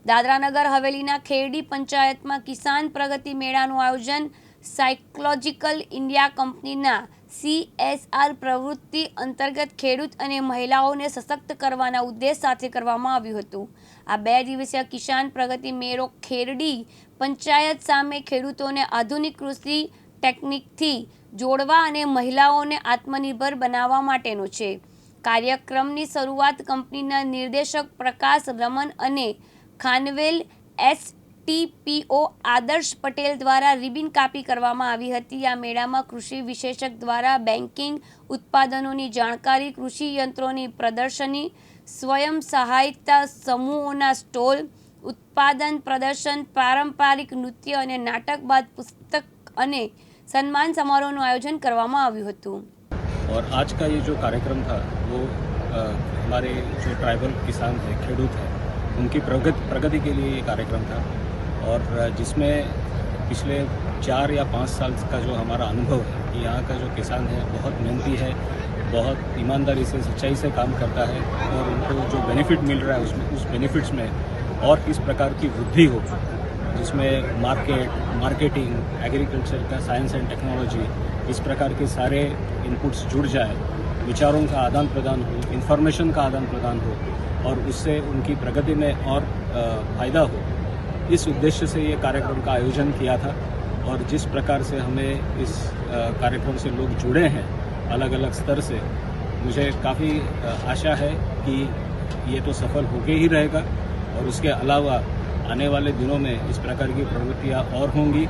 દાદરાનગર હવેલીના ખેરડી પંચાયતમાં કિસાન પ્રગતિ મેળાનું આયોજન સાયકોલોજીકલ ઇન્ડિયા કંપનીના CSR પ્રવૃત્તિ અંતર્ગત ખેડૂત અને મહિલાઓને સશક્ત કરવાના ઉદ્દેશ સાથે કરવામાં આવ્યું હતું। આ 2 દિવસીય કિસાન પ્રગતિ મેળો ખેરડી પંચાયત સામે ખેડૂતોને આધુનિક કૃષિ ટેકનિકથી જોડવા અને મહિલાઓને આત્મનિર્ભર બનાવવા માટેનો છે। કાર્યક્રમની શરૂઆત કંપનીના નિર્દેશક પ્રકાશ રમન અને ખાનવેલ STPO આદર્શ પટેલ દ્વારા રિબિન કાપી કરવામાં આવી હતી। આ મેળામાં કૃષિ વિશેષક દ્વારા બેન્કિંગ ઉત્પાદનોની જાણકારી, કૃષિ યંત્રોની પ્રદર્શની, સ્વયં સહાયતા સમૂહોના સ્ટોલ, उत्पादन प्रदर्शन, पारंपरिक नृत्य और नाटक बाद पुस्तक और सम्मान समारोह आयोजन करवामां आव्युं हतुं। और आज का ये जो कार्यक्रम था वो हमारे जो ट्राइबल किसान हैं, खेडूत हैं, उनकी प्रगति के लिए ये कार्यक्रम था और जिसमें पिछले 4 या 5 साल का जो हमारा अनुभव है कि यहाँ का जो किसान है बहुत मेहनती है, बहुत ईमानदारी से, सच्चाई से काम करता है और उनको जो बेनिफिट मिल रहा है उसमें उस बेनिफिट्स में और किस प्रकार की वृद्धि हो, जिसमें मार्केटिंग, एग्रीकल्चर का साइंस एंड टेक्नोलॉजी, इस प्रकार के सारे इनपुट्स जुड़ जाए, विचारों का आदान प्रदान हो, इन्फॉर्मेशन का आदान प्रदान हो और उससे उनकी प्रगति में और फायदा हो, इस उद्देश्य से ये कार्यक्रम का आयोजन किया था। और जिस प्रकार से हमें इस कार्यक्रम से लोग जुड़े हैं अलग अलग स्तर से, मुझे काफ़ी आशा है कि ये तो सफल होके ही रहेगा और उसके अलावा आने वाले दिनों में इस प्रकार की प्रवृत्तियाँ और होंगी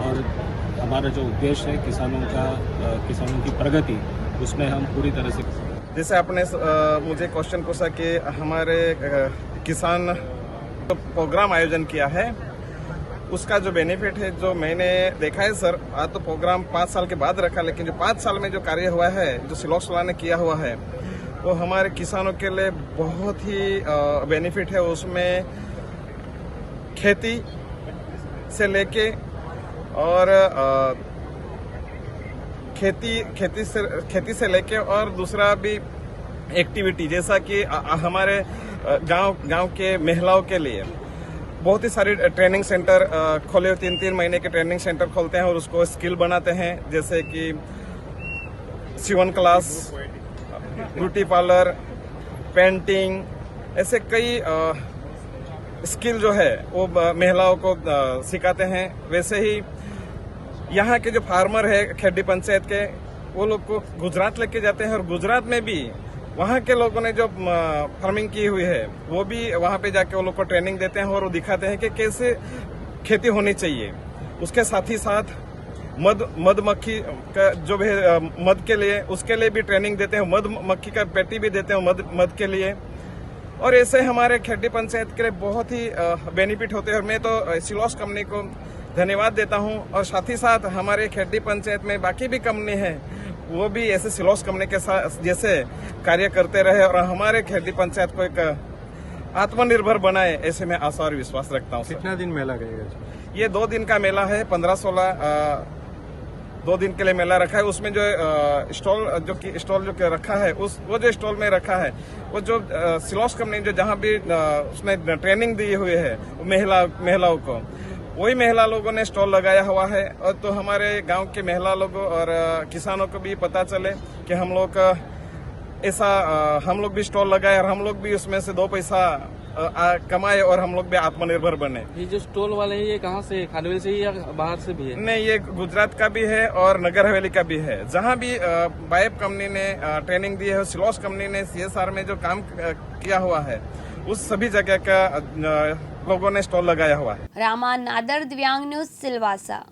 और हमारा जो उद्देश्य है किसानों की प्रगति, उसमें हम पूरी तरह से। जैसे आपने मुझे क्वेश्चन पूछा कि हमारे किसान प्रोग्राम आयोजन किया है, उसका जो बेनिफिट है जो मैंने देखा है सर, आज तो प्रोग्राम 5 साल के बाद रखा, लेकिन जो 5 साल में जो कार्य हुआ है, जो सिलोक्सला ने किया हुआ है, वो हमारे किसानों के लिए बहुत ही बेनिफिट है। उसमें खेती से लेके और खेती से लेके और दूसरा भी एक्टिविटी, जैसा कि हमारे गांव के महिलाओं के लिए बहुत ही सारी ट्रेनिंग सेंटर खोले, 3-3 महीने के ट्रेनिंग सेंटर खोलते हैं और उसको स्किल बनाते हैं, जैसे कि Sivan class, beauty parlour, painting, ऐसे कई स्किल जो है वो महिलाओं को सिखाते हैं। वैसे ही यहाँ के जो फार्मर है खेरडी पंचायत के, वो लोग को गुजरात लेके जाते हैं और गुजरात में भी वहाँ के लोगों ने जो फार्मिंग की हुई है वो भी वहाँ पे जाके वो लोग को ट्रेनिंग देते हैं और वो दिखाते हैं कि कैसे खेती होनी चाहिए। उसके साथ ही साथ मधुमक्खी का जो भी मध के लिए, उसके लिए भी ट्रेनिंग देते हैं, मधुमक्खी का पेटी भी देते हैं मध के लिए। और ऐसे हमारे खेरडी पंचायत के लिए बहुत ही बेनिफिट होते हैं और मैं तो सिलोस कंपनी को धन्यवाद देता हूं और साथ ही साथ हमारे खेरडी पंचायत में बाकी भी कंपनी है, वो भी ऐसे सिलोस कंपनी के साथ जैसे कार्य करते रहे और हमारे खेरडी पंचायत को एक आत्मनिर्भर बनाए, ऐसे मैं आशा और विश्वास रखता हूँ। कितना दिन मेला रहेगा? ये 2 दिन का मेला है, 15-16 2 दिन के लिए मेला रखा है। उसमें जो स्टॉल जो रखा है, वो जो स्टॉल में रखा है, वो जो सिलोस कंपनी जो जहाँ भी उसने ट्रेनिंग दी हुई है महिलाओं को, वही महिला लोगों ने स्टॉल लगाया हुआ है। और तो हमारे गांव के महिला लोगों और किसानों को भी पता चले कि हम लोग भी स्टॉल लगाए और हम लोग भी उसमें से 2 पैसा कमाए और हम लोग भी आत्मनिर्भर बने। ये जो स्टॉल वाले हैं ये कहाँ से, खानवेल से ही या बाहर से भी है? नहीं, ये गुजरात का भी है और नगर हवेली का भी है। जहाँ भी बाइप कंपनी ने ट्रेनिंग दी है, सिलोस कंपनी ने CSR में जो काम किया हुआ है, उस सभी जगह का लोगों ने स्टॉल लगाया हुआ है। रामा नादर, दिव्यांग न्यूज, सिलवासा।